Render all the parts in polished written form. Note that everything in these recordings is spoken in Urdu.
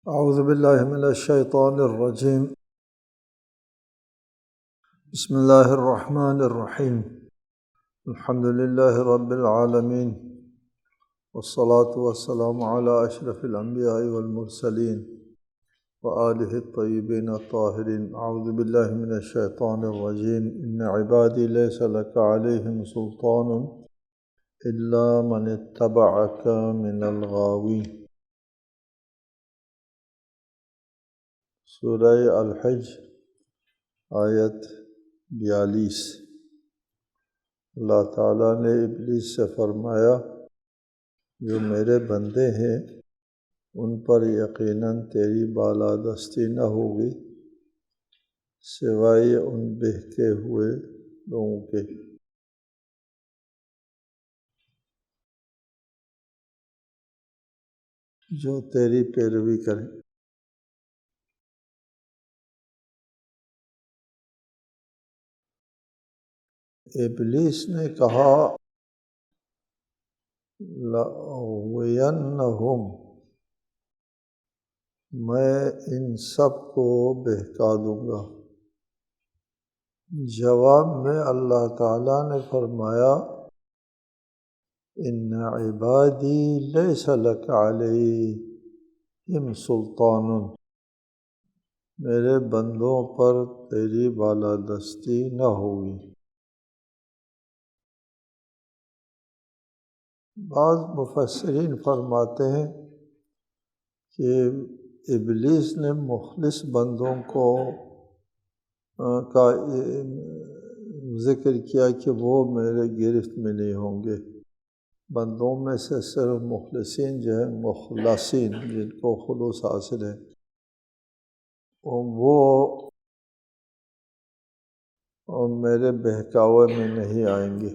اعوذ باللہ من الشیطان الرجیم بسم اللہ الرحمن الرحیم الحمد للہ رب العالمین والصلاة والسلام علی اشرف الانبیاء والمرسلین وآلہ الطیبین الطاہرین۔ اعوذ باللہ من الشیطان الرجیم ان عبادی لیس لک علیہم سلطان الا من اتبعک من الغاوین۔ سورہ الحج آیت 42۔ اللہ تعالیٰ نے ابلیس سے فرمایا جو میرے بندے ہیں ان پر یقیناً تیری بالادستی نہ ہوگی سوائے ان بہکے ہوئے لوگوں کے۔ جو تیری پیروی کریں۔ ابلیس نے کہا لَأُغْوِيَنَّهُمْ، میں ان سب کو بہکا دوں گا۔ جواب میں اللہ تعالیٰ نے فرمایا ان عبادی لیس لک علیہم سلطان، میرے بندوں پر تیری بالادستی نہ ہوگی۔ بعض مفسرین فرماتے ہیں کہ ابلیس نے مخلص بندوں کا ذکر کیا کہ وہ میرے گرفت میں نہیں ہوں گے۔ بندوں میں سے صرف مخلصین جو ہیں، مخلصین جن کو خلوص حاصل ہے، وہ میرے بہکاوے میں نہیں آئیں گے۔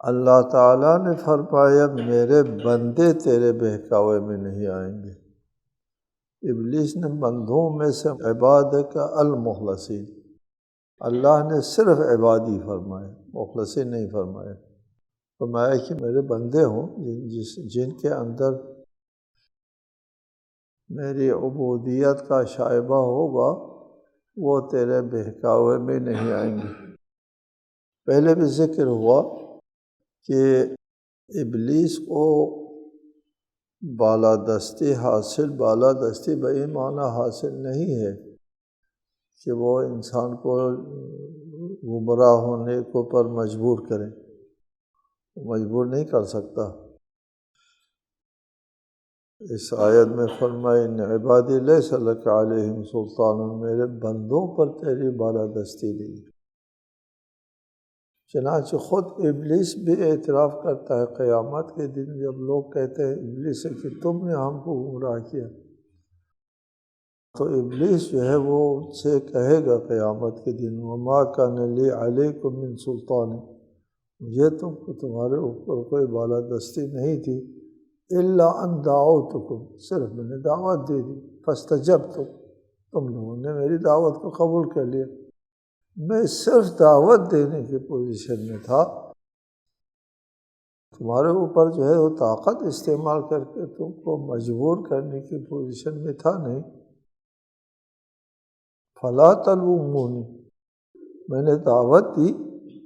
اللہ تعالیٰ نے فرمایا میرے بندے تیرے بہکاوے میں نہیں آئیں گے۔ ابلیس نے بندوں میں سے عبادک المخلصین، اللہ نے صرف عبادی فرمایا، مخلصین نہیں فرمایا۔ فرمایا کہ میرے بندے ہوں جن کے اندر میری عبودیت کا شائبہ ہوگا وہ تیرے بہکاوے میں نہیں آئیں گے۔ پہلے بھی ذکر ہوا کہ ابلیس کو بالادستی بئی معنی حاصل نہیں ہے کہ وہ انسان کو گمراہ ہونے کو پر مجبور کرے، مجبور نہیں کر سکتا۔ اس آیت میں فرمایا ان عبادی لیس لک علیہم سلطان، میرے بندوں پر تیری بالادستی نہیں۔ چنانچہ خود ابلیس بھی اعتراف کرتا ہے قیامت کے دن، جب لوگ کہتے ہیں ابلیس سے کہ تم نے ہم کو گمراہ کیا، تو ابلیس جو ہے وہ ان سے کہے گا قیامت کے دن وما کان لی علیکم من سلطان، مجھے تمہارے اوپر کوئی بالادستی نہیں تھی، الا ان دعوتکم، صرف میں نے دعوت دے دی، فاستجبتم، تم لوگوں نے میری دعوت کو قبول کر لیا۔ میں صرف دعوت دینے کی پوزیشن میں تھا، تمہارے اوپر جو ہے وہ طاقت استعمال کر کے تم کو مجبور کرنے کی پوزیشن میں تھا نہیں۔ فلا تلومونی، میں نے دعوت دی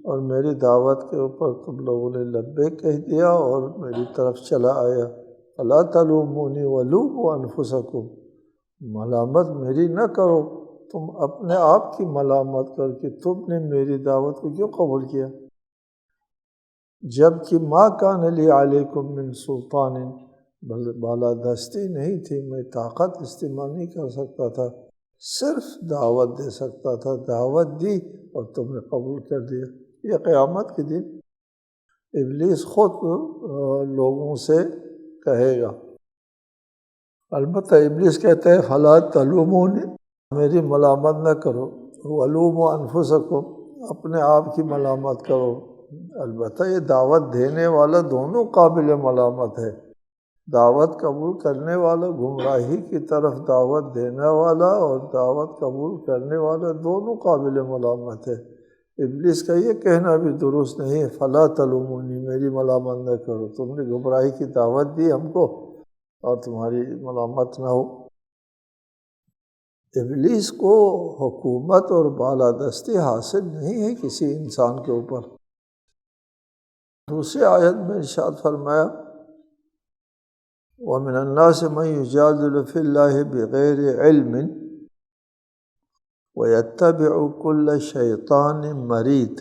اور میری دعوت کے اوپر تم لوگوں نے لبیک کہہ دیا اور میری طرف چلا آیا۔ فلا تلومونی ولوموا انفسکم، ملامت میری نہ کرو، تم اپنے آپ کی ملامت کر کے تم نے میری دعوت کو کیوں قبول کیا، جبکہ ما کان لی علیکم من سلطان، بالادستی نہیں تھی، میں طاقت استعمال نہیں کر سکتا تھا، صرف دعوت دے سکتا تھا، دعوت دی اور تم نے قبول کر دیا۔ یہ قیامت کے دن ابلیس خود لوگوں سے کہے گا۔ البتہ ابلیس کہتا ہے فلا تلومونی، میری ملامت نہ کرو، ولوموا انفسکم، اپنے آپ کی ملامت کرو۔ البتہ یہ دعوت دینے والا دونوں قابل ملامت ہے، دعوت قبول کرنے والا، گمراہی کی طرف دعوت دینے والا اور دعوت قبول کرنے والا دونوں قابل ملامت ہے۔ ابلیس کا یہ کہنا بھی درست نہیں ہے فلا تلومونی، میری ملامت نہ کرو، تم نے گمراہی کی دعوت دی ہم کو، اور تمہاری ملامت نہ ہو۔ ابلیس کو حکومت اور بالادستی حاصل نہیں ہے کسی انسان کے اوپر۔ دوسری آیت میں ارشاد فرمایا وَمِنَ النَّاسِ مَن يُجَادِلُ فِي اللَّهِ بِغَيْرِ عِلْمٍ وَيَتَّبِعُ كُلَّ شَيْطَانٍ مَرِيدٍ۔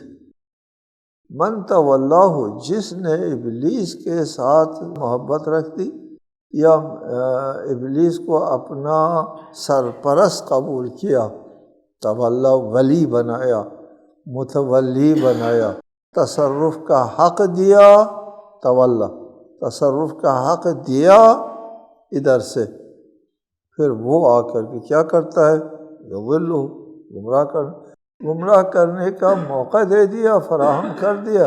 من تولاہ، جس نے ابلیس کے ساتھ محبت رکھ دی یا ابلیس کو اپنا سرپرست قبول کیا، تولا ولی بنایا، متولی بنایا، تصرف کا حق دیا، تولا تصرف کا حق دیا ادھر سے، پھر وہ آ کر کے کیا کرتا ہے؟ یضلہ، گمراہ کرنے کا موقع دے دیا، فراہم کر دیا۔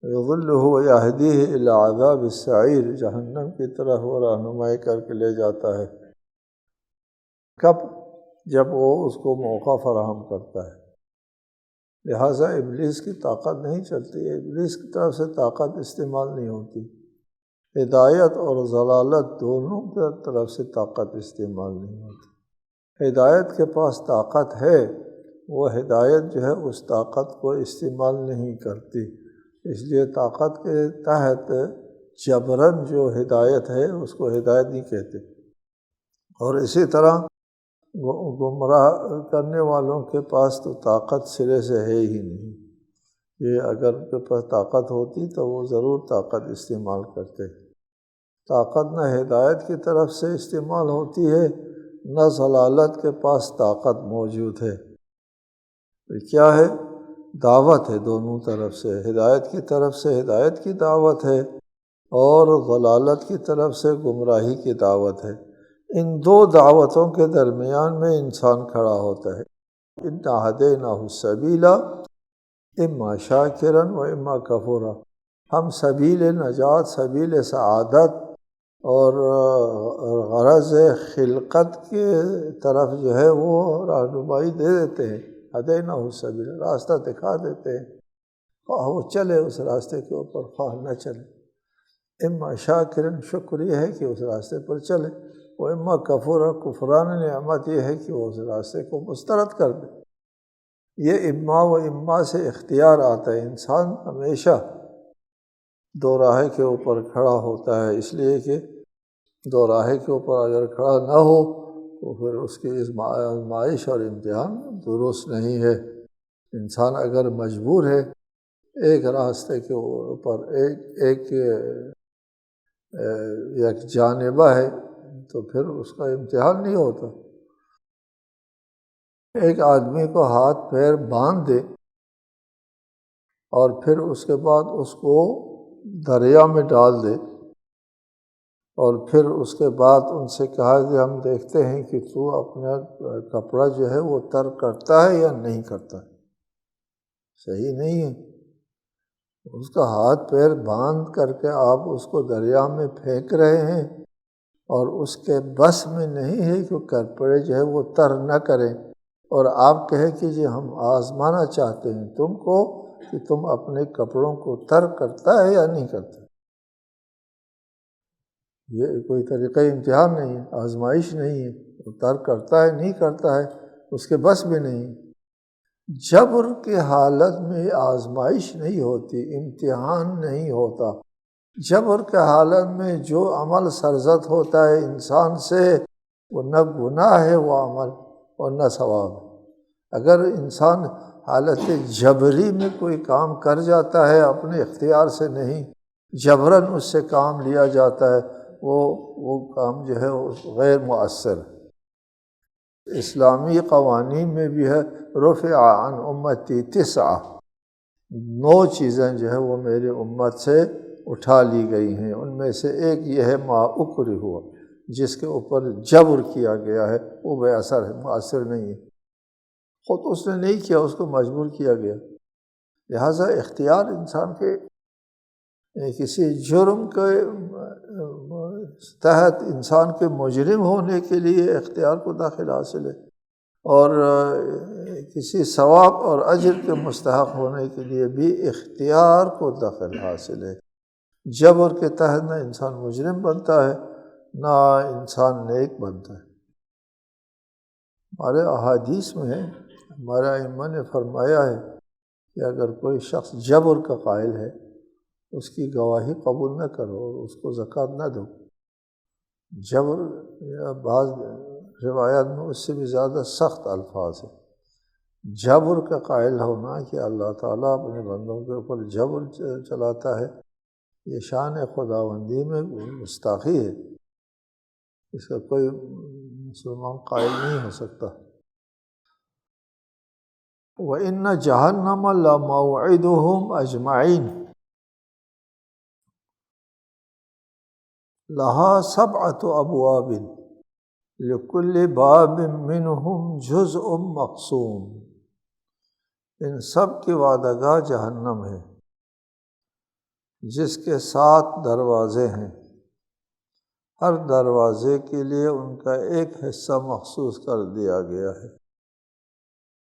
یضلہ ویہدیہ الی عذاب السعیر، جہنم کی طرف وہ رہنمائی کر کے لے جاتا ہے۔ کب؟ جب وہ اس کو موقع فراہم کرتا ہے۔ لہٰذا ابلیس کی طاقت نہیں چلتی، ابلیس کی طرف سے طاقت استعمال نہیں ہوتی۔ ہدایت اور ضلالت دونوں کی طرف سے طاقت استعمال نہیں ہوتی۔ ہدایت کے پاس طاقت ہے، وہ ہدایت جو ہے اس طاقت کو استعمال نہیں کرتی، اس لیے طاقت کے تحت جبراً جو ہدایت ہے اس کو ہدایت نہیں کہتے۔ اور اسی طرح گمراہ کرنے والوں کے پاس تو طاقت سرے سے ہے ہی نہیں، یہ اگر ان کے پاس طاقت ہوتی تو وہ ضرور طاقت استعمال کرتے۔ طاقت نہ ہدایت کی طرف سے استعمال ہوتی ہے، نہ ضلالت کے پاس طاقت موجود ہے۔ کیا ہے؟ دعوت ہے دونوں طرف سے، ہدایت کی طرف سے ہدایت کی دعوت ہے اور ضلالت کی طرف سے گمراہی کی دعوت ہے۔ ان دو دعوتوں کے درمیان میں انسان کھڑا ہوتا ہے۔ اِنَّا ہَدَيْنَاهُ السَّبِيلَ اِمَّا شَاكِرًا وَإِمَّا كَفُورًا، ہم سبیل نجات، سبیل سعادت اور غرض خلقت کے طرف جو ہے وہ رہنمائی دے دیتے ہیں۔ ہَدَيْنَاهُ السَّبِيلَ، راستہ دکھا دیتے ہیں، خواہ وہ چلے اس راستے کے اوپر، خواہ نہ چلے۔ اِمَّا شَاكِرًا، شکر یہ ہے کہ اس راستے پر چلے، وَإِمَّا كَفُورًا، کفران نعمت یہ ہے کہ وہ اس راستے کو مسترد کر دے۔ یہ اما و اما سے اختیار آتا ہے، انسان ہمیشہ دو راہ کے اوپر کھڑا ہوتا ہے، اس لیے کہ دو راہ کے اوپر اگر کھڑا نہ ہو تو پھر اس کی آزمائش اور امتحان درست نہیں ہے۔ انسان اگر مجبور ہے ایک راستے کے اوپر، ایک جانبہ ہے تو پھر اس کا امتحان نہیں ہوتا۔ ایک آدمی کو ہاتھ پیر باندھ دے اور پھر اس کے بعد اس کو دریا میں ڈال دے اور پھر اس کے بعد ان سے کہا کہ ہم دیکھتے ہیں کہ تو اپنا کپڑا جو ہے وہ تر کرتا ہے یا نہیں کرتا ہے، صحیح نہیں ہے۔ اس کا ہاتھ پیر باندھ کر کے آپ اس کو دریا میں پھینک رہے ہیں اور اس کے بس میں نہیں ہے کہ کپڑے جو ہے وہ تر نہ کریں، اور آپ کہیں کہ جی ہم آزمانا چاہتے ہیں تم کو کہ تم اپنے کپڑوں کو تر کرتا ہے یا نہیں کرتا۔ یہ کوئی طریقہ امتحان نہیں ہے، آزمائش نہیں ہے، وہ تر کرتا ہے نہیں کرتا ہے، اس کے بس بھی نہیں۔ جبر کی حالت میں آزمائش نہیں ہوتی، امتحان نہیں ہوتا۔ جبر کے حالت میں جو عمل سرزد ہوتا ہے انسان سے، وہ نہ گناہ ہے وہ عمل اور نہ ثواب۔ اگر انسان حالت جبری میں کوئی کام کر جاتا ہے اپنے اختیار سے نہیں، جبراً اس سے کام لیا جاتا ہے، وہ کام جو ہے وہ غیر مؤثر ہے۔ اسلامی قوانین میں بھی ہے رفع عن امتی 9 چیزیں جو ہے وہ میری امت سے اٹھا لی گئی ہیں، ان میں سے ایک یہ ہے ما اکرہ ہوا، جس کے اوپر جبر کیا گیا ہے وہ بے اثر ہے، مؤثر نہیں ہے، خود اس نے نہیں کیا، اس کو مجبور کیا گیا۔ لہٰذا اختیار انسان کے کسی جرم کے تحت انسان کے مجرم ہونے کے لیے اختیار کو داخل حاصل ہے، اور کسی ثواب اور اجر کے مستحق ہونے کے لیے بھی اختیار کو دخل حاصل ہے۔ جبر کے تحت نہ انسان مجرم بنتا ہے نہ انسان نیک بنتا ہے۔ ہمارے احادیث میں ہمارے ائمہ نے فرمایا ہے کہ اگر کوئی شخص جبر کا قائل ہے اس کی گواہی قبول نہ کرو اور اس کو زکوٰۃ نہ دو۔ جبر یا بعض روایات میں اس سے بھی زیادہ سخت الفاظ ہیں۔ جبر کا قائل ہونا کہ اللہ تعالیٰ اپنے بندوں کے اوپر جبر چلاتا ہے، یہ شان خداوندی میں گستاخی ہے، اس کا کوئی مسلمان قائل نہیں ہو سکتا۔ وَإِنَّ جَهَنَّمَ لَمَوْعِدُهُمْ أَجْمَعِينَ لَهَا سَبْعَةُ أَبْوَابٍ لِكُلِّ بَابٍ مِّنْهُمْ جُزْءٌ مَقْسُومٌ۔ ان سب کی وعدگاہ جہنم ہے جس کے 7 دروازے ہیں، ہر دروازے کے لیے ان کا ایک حصہ مخصوص کر دیا گیا ہے۔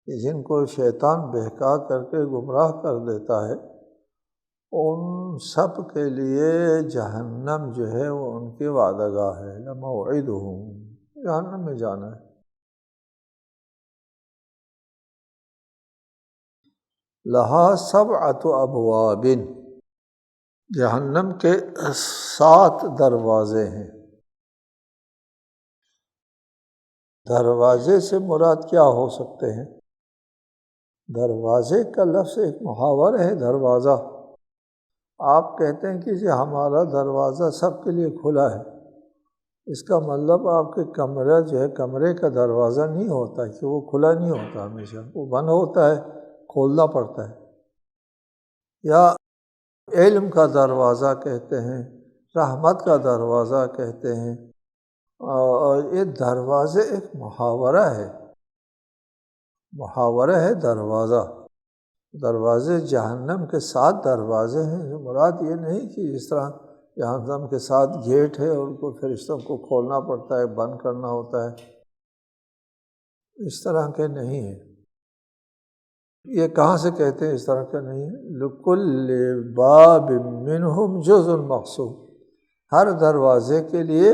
کہ جن کو شیطان بہکا کر کے گمراہ کر دیتا ہے ان سب کے لیے جہنم جو ہے وہ ان کی وعدگاہ ہے۔ لموعدہم، جہنم میں جانا ہے۔ لہا 7 ابواب، جہنم کے 7 دروازے ہیں۔ دروازے سے مراد کیا ہو سکتے ہیں؟ دروازے کا لفظ ایک محاورہ ہے۔ دروازہ آپ کہتے ہیں کہ ہمارا دروازہ سب کے لیے کھلا ہے، اس کا مطلب آپ کے کمرہ جو ہے کمرے کا دروازہ نہیں ہوتا کہ وہ کھلا نہیں ہوتا، ہمیشہ وہ بند ہوتا ہے، کھولنا پڑتا ہے۔ یا علم کا دروازہ کہتے ہیں، رحمت کا دروازہ کہتے ہیں، اور یہ دروازے ایک محاورہ ہے، محاورہ ہے دروازہ۔ دروازے جہنم کے 7 دروازے ہیں، مراد یہ نہیں کہ اس طرح جہنم کے 7 گیٹ ہے اور ان کو فرشتوں کو کھولنا پڑتا ہے، بند کرنا ہوتا ہے، اس طرح کے نہیں ہیں۔ یہ کہاں سے کہتے ہیں اس طرح کا نہیں ہے؟ لِكُلِّ بَابٍ مِّنْهُمْ جُزْءٌ مَقْسُومٌ، ہر دروازے کے لیے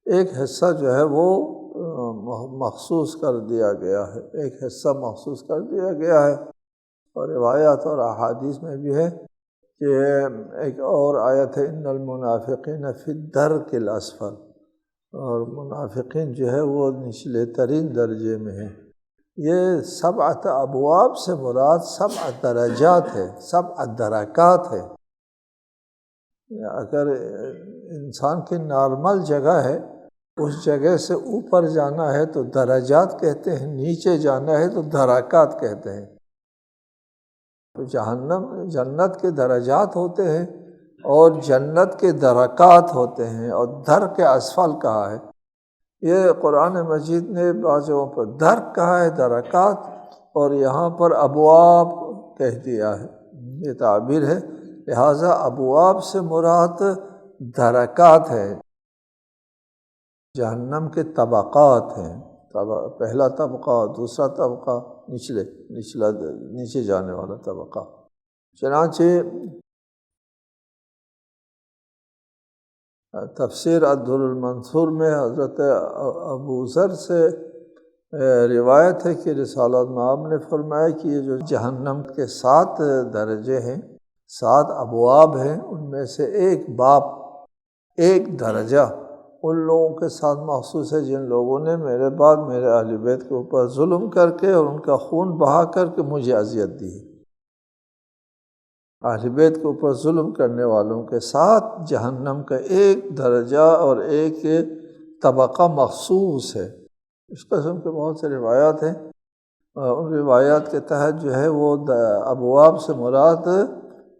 ایک حصہ جو ہے وہ مخصوص کر دیا گیا ہے، ایک حصہ مخصوص کر دیا گیا ہے۔ اور روایات اور احادیث میں بھی ہے کہ ایک اور آیت ہے ان المنافقین فی الدرک الاسفل، اور منافقین جو ہے وہ نچلے ترین درجے میں ہیں۔ یہ 7 ابواب سے مراد 7 درجات ہے، 7 درکات ہے۔ اگر انسان کی نارمل جگہ ہے اس جگہ سے اوپر جانا ہے تو درجات کہتے ہیں، نیچے جانا ہے تو درکات کہتے ہیں۔ تو جنت کے درجات ہوتے ہیں اور جنت کے درکات ہوتے ہیں، اور درک اسفل کہا ہے۔ یہ قرآن مجید نے بعض جگہوں پر درک کہا ہے، درکات، اور یہاں پر ابواب کہہ دیا ہے، یہ تعبیر ہے۔ لہٰذا ابواب سے مراد درکات ہے، جہنم کے طبقات ہیں، پہلا طبقہ، دوسرا طبقہ، نیچے جانے والا طبقہ۔ چنانچہ تفسیر الدر المنثور میں حضرت ابو ذر سے روایت ہے کہ رسالۃ مآب نے فرمایا کہ یہ جو جہنم کے 7 درجے ہیں، 7 ابواب ہیں، ان میں سے ایک باب، ایک درجہ ان لوگوں کے ساتھ مخصوص ہے جن لوگوں نے میرے بعد میرے اہل بیت کے اوپر ظلم کر کے اور ان کا خون بہا کر کے مجھے اذیت دی۔ اہل بیت کے اوپر ظلم کرنے والوں کے ساتھ جہنم کا ایک درجہ اور ایک طبقہ مخصوص ہے۔ اس قسم کے بہت سے روایات ہیں، ان روایات کے تحت جو ہے وہ ابواب سے مراد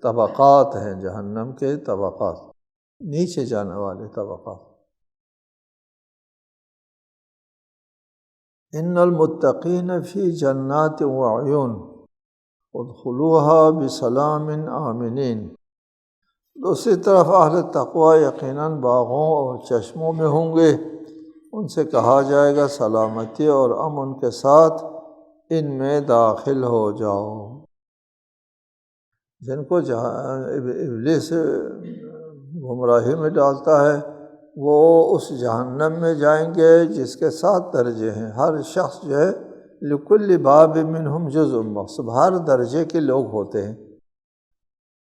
طبقات ہیں، جہنم کے طبقات، نیچے جانے والے طبقات۔ ان المتقین فی جنات وعیون ادخلوها بسلام آمنین۔ دوسری طرف اہل تقوی یقیناً باغوں اور چشموں میں ہوں گے، ان سے کہا جائے گا سلامتی اور امن کے ساتھ ان میں داخل ہو جاؤ۔ جن کو ابلیس گمراہی میں ڈالتا ہے وہ اس جہنم میں جائیں گے جس کے 7 درجے ہیں۔ ہر شخص جو ہے لکل باب منہم جزء مقسم، ہر درجے کے لوگ ہوتے ہیں،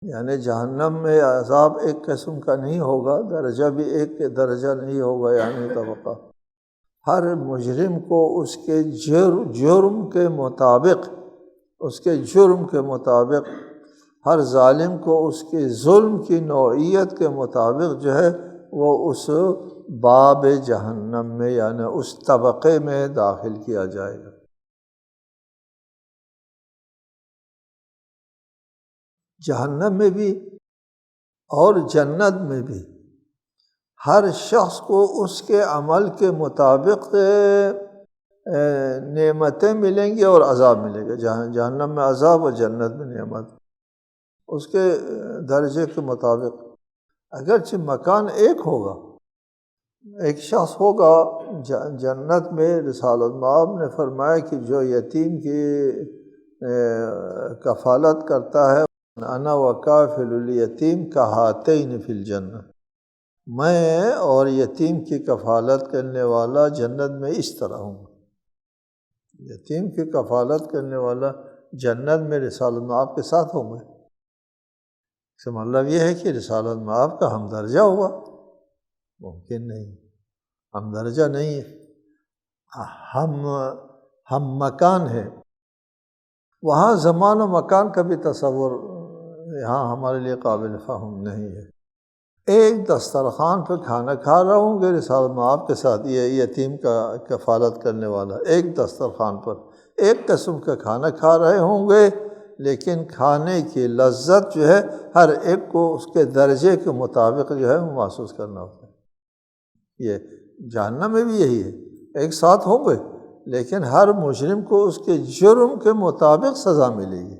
یعنی جہنم میں عذاب ایک قسم کا نہیں ہوگا، درجہ بھی ایک درجہ نہیں ہوگا، یعنی طبقہ۔ ہر مجرم کو اس کے جرم کے مطابق، ہر ظالم کو اس کے ظلم کی نوعیت کے مطابق جو ہے وہ اس باب جہنم میں یعنی اس طبقے میں داخل کیا جائے گا۔ جہنم میں بھی اور جنت میں بھی ہر شخص کو اس کے عمل کے مطابق نعمتیں ملیں گی اور عذاب ملے گا۔ جہنم میں عذاب اور جنت میں نعمت، اس کے درجے کے مطابق۔ اگرچہ مکان ایک ہوگا، ایک شخص ہوگا جنت میں۔ رسالۃ مآب نے فرمایا کہ جو یتیم کی کفالت کرتا ہے، انا وکافل الیتیم کہاتین فی الجنہ، میں اور یتیم کی کفالت کرنے والا جنت میں اس طرح ہوں۔ یتیم کی کفالت کرنے والا جنت میں رسالۃ مآب کے ساتھ ہوں گے۔ اس کا مطلب یہ ہے کہ رسالۃ مآب کا ہم درجہ ہوا؟ ممکن نہیں، ہم درجہ نہیں ہے، ہم مکان ہے۔ وہاں زمان و مکان کا بھی تصور یہاں ہمارے لیے قابل فہم نہیں ہے۔ ایک دسترخوان پہ کھانا کھا رہا ہوں گے رسالۃ مآب کے ساتھ، یہ یتیم کا کفالت کرنے والا ایک دسترخوان پر ایک قسم کا کھانا کھا رہے ہوں گے، لیکن کھانے کی لذت جو ہے ہر ایک کو اس کے درجے کے مطابق جو ہے وہ محسوس کرنا ہوتا ہے۔ یہ جہنم میں بھی یہی ہے، ایک ساتھ ہوں گے لیکن ہر مجرم کو اس کے جرم کے مطابق سزا ملے گی۔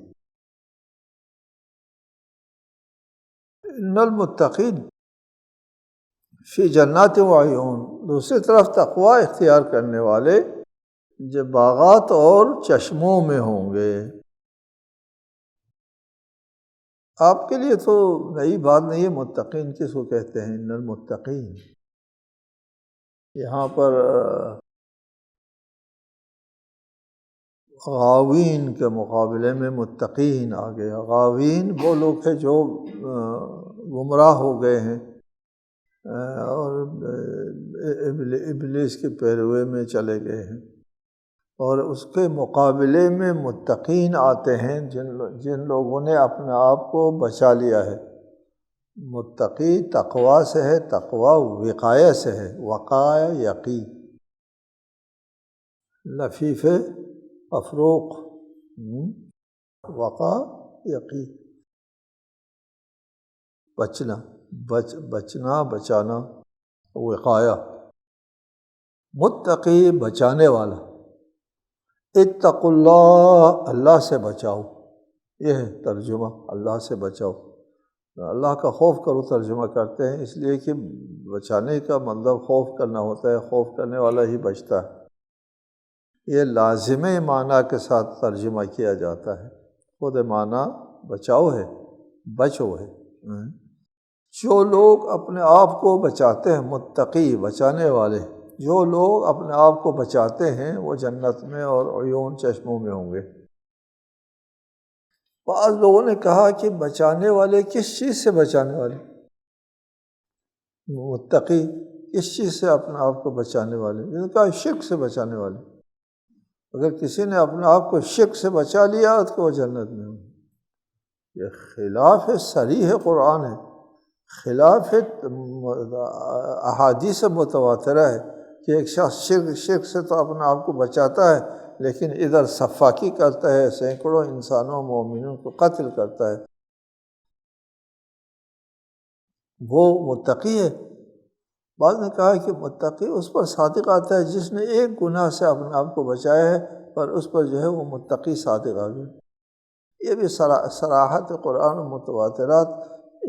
ان المتقین فی جنات و عیون، دوسری طرف تقوی اختیار کرنے والے جو باغات اور چشموں میں ہوں گے۔ آپ کے لیے تو نئی بات نہیں ہے، متقین کس کو کہتے ہیں؟ ان المتقین، یہاں پر غاوین کے مقابلے میں متقین آ گیا۔ غاوین وہ لوگ ہیں جو گمراہ ہو گئے ہیں اور ابلیس کے پیروے میں چلے گئے ہیں، اور اس کے مقابلے میں متقین آتے ہیں جن لوگوں نے اپنے آپ کو بچا لیا ہے۔ متقی تقوی سے ہے، تقوی وقایہ سے ہے، وقایہ یقی، لفیف افروق، وقا یقی، بچنا بچانا، وقایہ، متقی بچانے والا۔ اتقوا اللہ، اللہ سے بچاؤ، یہ ہے ترجمہ، اللہ سے بچاؤ، اللہ کا خوف کرو ترجمہ کرتے ہیں، اس لیے کہ بچانے کا مطلب خوف کرنا ہوتا ہے، خوف کرنے والا ہی بچتا ہے۔ یہ لازم معنی کے ساتھ ترجمہ کیا جاتا ہے، خود معنی بچاؤ ہے، بچو ہے۔ جو لوگ اپنے آپ کو بچاتے ہیں، متقی بچانے والے، جو لوگ اپنے آپ کو بچاتے ہیں وہ جنت میں اور عیون چشموں میں ہوں گے۔ بعض لوگوں نے کہا کہ بچانے والے کس چیز سے بچانے والے؟ متقی کس چیز سے اپنے آپ کو بچانے والے؟ انہوں نے کہا شرک سے بچانے والے۔ اگر کسی نے اپنے آپ کو شرک سے بچا لیا تو وہ جنت میں ہوں۔ یہ خلاف صریح قرآن ہے، خلاف احادیث متواترہ ہے کہ ایک شخص شرک سے تو اپنے آپ کو بچاتا ہے لیکن ادھر سفاکی کرتا ہے، سینکڑوں انسانوں مومنوں کو قتل کرتا ہے، وہ متقی ہے۔ بعض نے کہا کہ متقی اس پر صادق آتا ہے جس نے ایک گناہ سے اپنے آپ کو بچایا ہے، پر اس پر جو ہے وہ متقی صادق آ گیا۔ یہ بھی صراحت قرآن و متواترات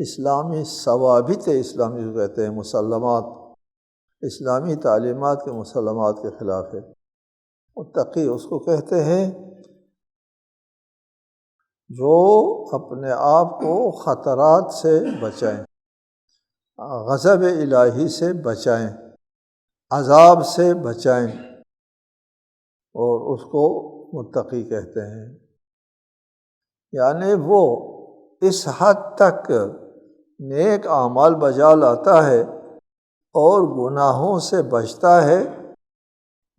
اسلامی ثوابت اسلامی کو کہتے ہیں، مسلمات، اسلامی تعلیمات کے مسلمات کے خلاف ہے۔ متقی اس کو کہتے ہیں جو اپنے آپ کو خطرات سے بچائیں، غضب الہی سے بچائیں، عذاب سے بچائیں، اور اس کو متقی کہتے ہیں۔ یعنی وہ اس حد تک نیک اعمال بجا لاتا ہے اور گناہوں سے بچتا ہے،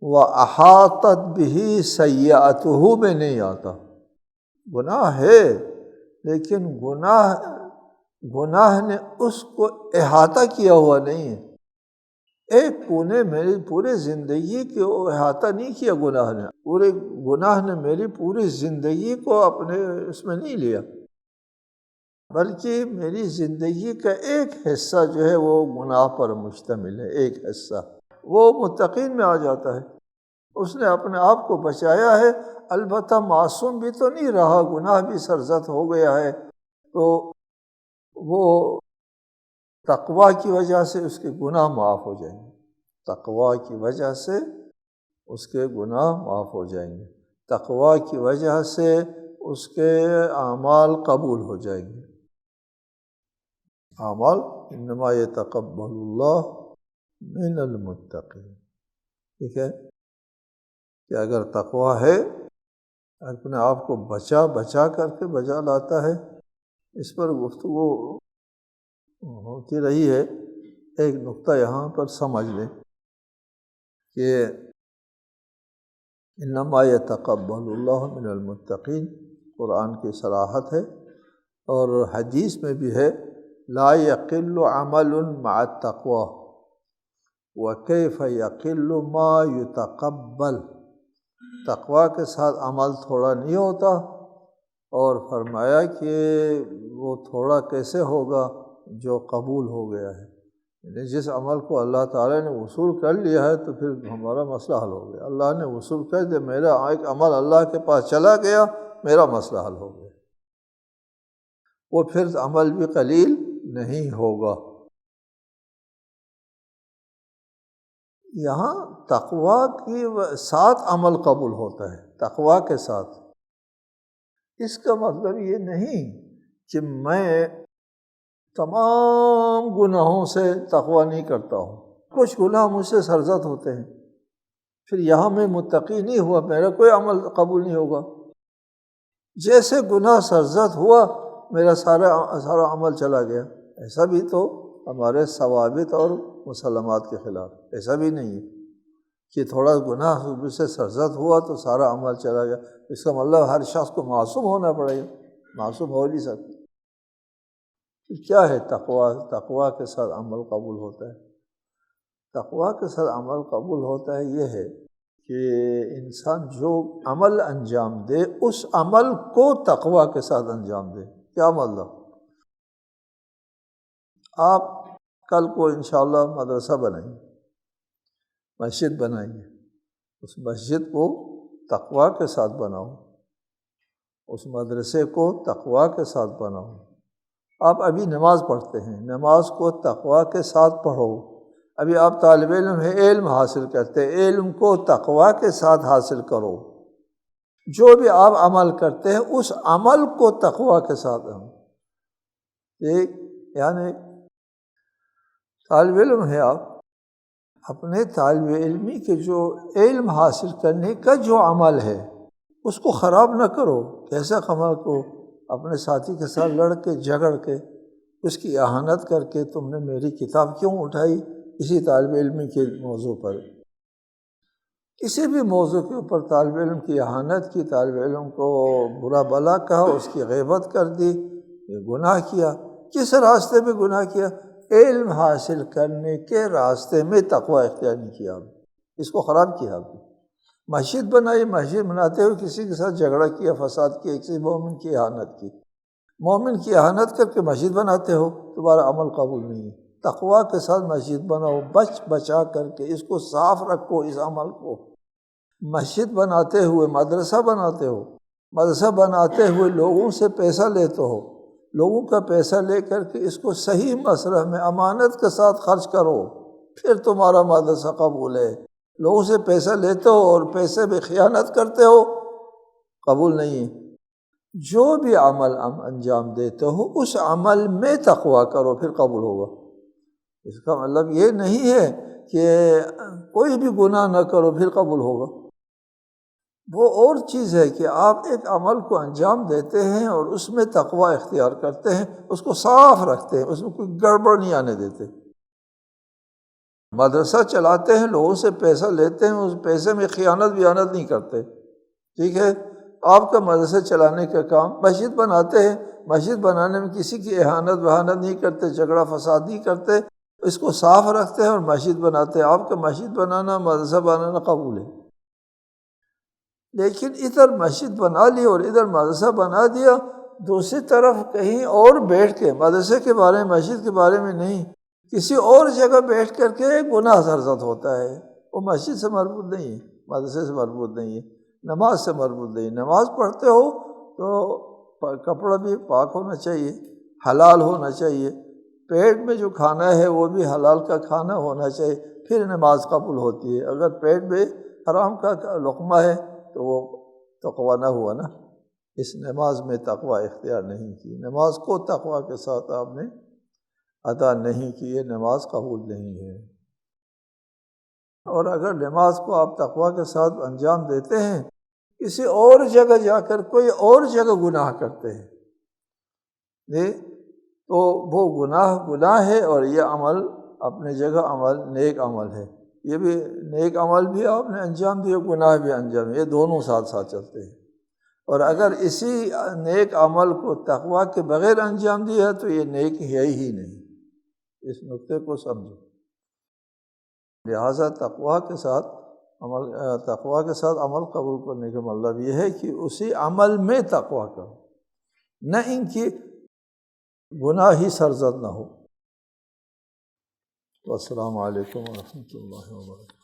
وَأَحَاطَتْ بِهِ سَيِّئَتُهُ میں نہیں آتا۔ گناہ ہے لیکن گناہ نے اس کو احاطہ کیا ہوا نہیں ہے۔ ایک کونے میری پوری زندگی کو احاطہ نہیں کیا گناہ نے، پورے گناہ نے میری پوری زندگی کو اپنے اس میں نہیں لیا، بلکہ میری زندگی کا ایک حصہ جو ہے وہ گناہ پر مشتمل ہے، ایک حصہ وہ متقین میں آ جاتا ہے۔ اس نے اپنے آپ کو بچایا ہے، البتہ معصوم بھی تو نہیں رہا، گناہ بھی سرزد ہو گیا ہے، تو وہ تقویٰ کی وجہ سے اس کے گناہ معاف ہو جائیں گے، تقویٰ کی وجہ سے اس کے گناہ معاف ہو جائیں گے، تقویٰ کی وجہ سے اس کے اعمال قبول ہو جائیں گے۔ اعمال انما یتقبل اللہ من المتقین، ٹھیک ہے کہ اگر تقویٰ ہے اپنے آپ کو بچا کر کے بجا لاتا ہے۔ اس پر گفتگو ہوتی رہی ہے، ایک نقطہ یہاں پر سمجھ لیں کہ انما یتقبل اللہ من المتقین قرآن کی صراحت ہے، اور حدیث میں بھی ہے لا یقل عمل مع التقوی وکیف یقل ما یتقبل، تقوی کے ساتھ عمل تھوڑا نہیں ہوتا، اور فرمایا کہ وہ تھوڑا کیسے ہوگا جو قبول ہو گیا ہے، یعنی جس عمل کو اللہ تعالیٰ نے وصول کر لیا ہے تو پھر ہمارا مسئلہ حل ہو گیا، اللہ نے وصول کر دیا، میرا ایک عمل اللہ کے پاس چلا گیا، میرا مسئلہ حل ہو گیا، وہ پھر عمل بھی قلیل نہیں ہوگا۔ یہاں تقویٰ کے ساتھ عمل قبول ہوتا ہے، تقویٰ کے ساتھ، اس کا مطلب یہ نہیں کہ میں تمام گناہوں سے تقویٰ نہیں کرتا ہوں، کچھ گناہ مجھ سے سرزد ہوتے ہیں، پھر یہاں میں متقی نہیں ہوا، میرا کوئی عمل قبول نہیں ہوگا۔ جیسے گناہ سرزد ہوا میرا سارا عمل چلا گیا، ایسا بھی تو ہمارے ثوابت اور مسلمات کے خلاف ایسا بھی نہیں ہے کہ تھوڑا گناہ سے سرزد ہوا تو سارا عمل چلا گیا، اس کا مطلب ہر شخص کو معصوم ہونا پڑے گا، معصوم ہو نہیں سکتا۔ کیا ہے تقویٰ؟ تقویٰ کے ساتھ عمل قبول ہوتا ہے، تقویٰ کے ساتھ عمل قبول ہوتا ہے یہ ہے کہ انسان جو عمل انجام دے اس عمل کو تقویٰ کے ساتھ انجام دے۔ کیا مطلب؟ آپ کل کو انشاءاللہ مدرسہ بنائیں گے، مسجد بنائیں گے، اس مسجد کو تقویٰ کے ساتھ بناؤ، اس مدرسے کو تقویٰ کے ساتھ بناؤ۔ آپ ابھی نماز پڑھتے ہیں، نماز کو تقویٰ کے ساتھ پڑھو۔ ابھی آپ طالب علم ہیں، علم حاصل کرتے ہیں، علم کو تقویٰ کے ساتھ حاصل کرو۔ جو بھی آپ عمل کرتے ہیں اس عمل کو تقویٰ کے ساتھ یعنی طالب علم ہے، آپ اپنے طالب علمی کے جو علم حاصل کرنے کا جو عمل ہے اس کو خراب نہ کرو۔ کیسا عمل کو اپنے ساتھی کے ساتھ لڑ کے جھگڑ کے اس کی اہانت کر کے تم نے میری کتاب کیوں اٹھائی اسی طالب علمی کے موضوع پر، کسی بھی موضوع کے اوپر طالب علم کی اہانت کی، طالب علم کو برا بلا کہا، اس کی غیبت کر دی، یہ گناہ کیا۔ کس راستے میں گناہ کیا؟ علم حاصل کرنے کے راستے میں تقویٰ اختیار نہیں کیا، اس کو خراب کیا۔ آپ مسجد بنائی، مسجد بناتے ہوئے کسی کے ساتھ جھگڑا کیا، فساد کیا، کسی مومن کی اہانت کی، مومن کی اہانت کر کے مسجد بناتے ہو، تمہارا عمل قبول نہیں ہے۔ تقویٰ کے ساتھ مسجد بناؤ، بچا کر کے اس کو صاف رکھو، اس عمل کو۔ مسجد بناتے ہوئے مدرسہ بناتے ہو، مدرسہ بناتے ہوئے لوگوں سے پیسہ لیتے ہو، لوگوں کا پیسہ لے کر کے اس کو صحیح مصرف میں امانت کے ساتھ خرچ کرو، پھر تمہارا مدرسہ قبول ہے۔ لوگوں سے پیسہ لیتے ہو اور پیسے میں خیانت کرتے ہو، قبول نہیں ہے۔ جو بھی عمل انجام دیتے ہو اس عمل میں تقویٰ کرو پھر قبول ہوگا۔ اس کا مطلب یہ نہیں ہے کہ کوئی بھی گناہ نہ کرو پھر قبول ہوگا، وہ اور چیز ہے کہ آپ ایک عمل کو انجام دیتے ہیں اور اس میں تقویٰ اختیار کرتے ہیں، اس کو صاف رکھتے ہیں، اس میں کوئی گڑبڑ نہیں آنے دیتے۔ مدرسہ چلاتے ہیں، لوگوں سے پیسہ لیتے ہیں، اس پیسے میں خیانت بیانت نہیں کرتے، ٹھیک ہے؟ آپ کا مدرسہ چلانے کا کام، مسجد بناتے ہیں، مسجد بنانے میں کسی کی اہانت بہانت نہیں کرتے، جھگڑا فساد نہیں کرتے، اس کو صاف رکھتے ہیں اور مسجد بناتے ہیں۔ آپ کا مسجد بنانا، مدرسہ بنانا قبول ہے، لیکن ادھر مسجد بنا لی اور ادھر مدرسہ بنا دیا، دوسری طرف کہیں اور بیٹھ کے مدرسے کے بارے میں، مسجد کے بارے میں نہیں، کسی اور جگہ بیٹھ کر کے گناہ سرزد ہوتا ہے، وہ مسجد سے مربوط نہیں ہے، مدرسے سے مربوط نہیں ہے، نماز سے مربوط نہیں۔ نماز پڑھتے ہو تو کپڑا بھی پاک ہونا چاہیے، حلال ہونا چاہیے، پیٹ میں جو کھانا ہے وہ بھی حلال کا کھانا ہونا چاہیے، پھر نماز قبول ہوتی ہے۔ اگر پیٹ میں حرام کا لقمہ ہے تو وہ تقویٰ نہ ہوا نا، اس نماز میں تقویٰ اختیار نہیں کی، نماز کو تقویٰ کے ساتھ آپ نے ادا نہیں کی، یہ نماز قبول نہیں ہے۔ اور اگر نماز کو آپ تقویٰ کے ساتھ انجام دیتے ہیں، کسی اور جگہ جا کر کوئی اور جگہ گناہ کرتے ہیں تو وہ گناہ ہے، اور یہ عمل اپنی جگہ عمل نیک عمل ہے، یہ بھی نیک عمل بھی آپ نے انجام دیا، گناہ بھی انجام دیا، یہ دونوں ساتھ ساتھ چلتے ہیں۔ اور اگر اسی نیک عمل کو تقویٰ کے بغیر انجام دیا تو یہ نیک ہے ہی نہیں، اس نقطے کو سمجھو۔ لہٰذا تقویٰ کے ساتھ عمل قبول کرنے کا مطلب یہ ہے کہ اسی عمل میں تقویٰ کرو، نہ ان کی گناہ ہی سرزد نہ ہو۔ والسلام علیکم ورحمۃ اللہ وبرکاتہ۔